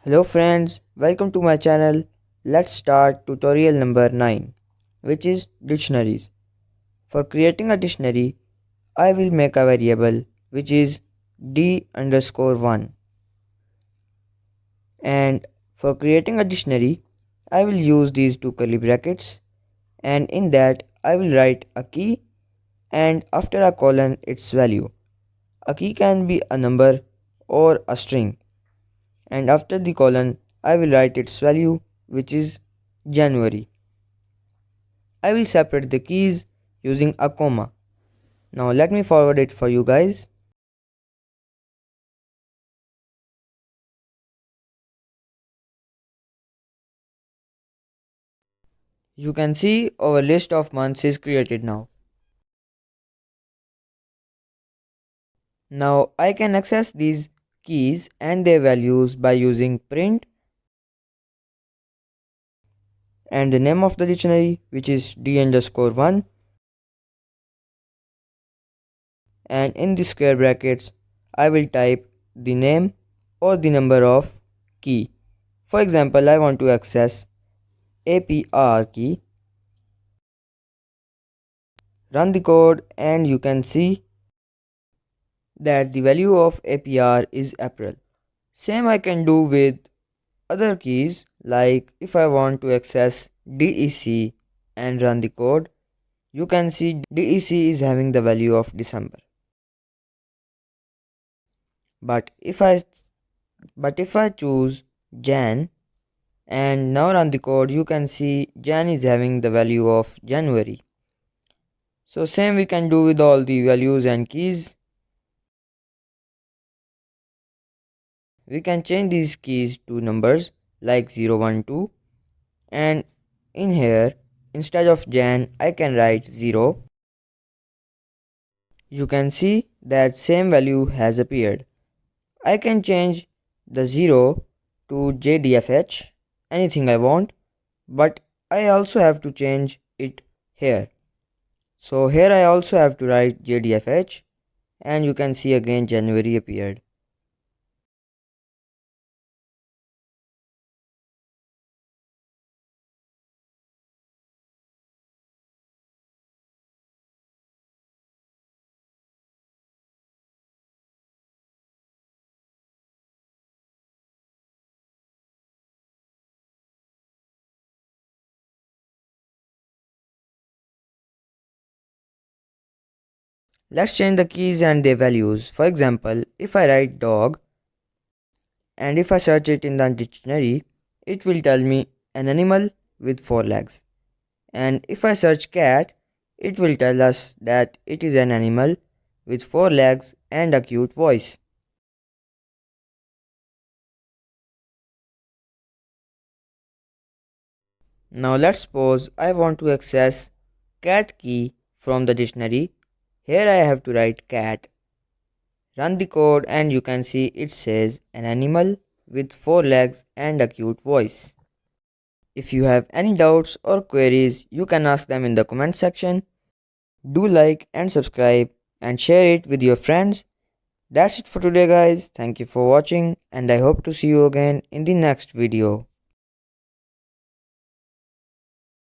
Hello friends, welcome to my channel. Let's start tutorial number 9, which is dictionaries. For creating a dictionary, I will make a variable which is d_1, and for creating a dictionary, I will use these two curly brackets, and in that I will write a key and after a colon its value. A key can be a number or a string, and after the colon I will write its value, which is January. I will separate the keys using a comma. Now let me forward it for you guys. You can see our list of months is created now. Now I can access these keys and their values by using print and the name of the dictionary, which is d_1, and in the square brackets I will type the name or the number of key. For example, I want to access APR key. Run the code and you can see that the value of APR is April. Same I can do with other keys, like if I want to access DEC and run the code, you can see DEC is having the value of December. But if I choose Jan and now run the code, you can see Jan is having the value of January. So same we can do with all the values and keys. We can change these keys to numbers like 0, 1, 2, and in here instead of Jan I can write 0. You can see that same value has appeared. I can change the 0 to JDFH, anything I want, but I also have to change it here. So here I also have to write JDFH, and you can see again January appeared. Let's change the keys and their values. For example, if I write dog and if I search it in the dictionary, it will tell me an animal with 4 legs. And if I search cat, it will tell us that it is an animal with 4 legs and a cute voice. Now let's suppose I want to access cat key from the dictionary. Here I have to write cat. Run the code and you can see it says an animal with 4 legs and a cute voice. If you have any doubts or queries, you can ask them in the comment section. Do like and subscribe and share it with your friends. That's it for today guys. Thank you for watching and I hope to see you again in the next video.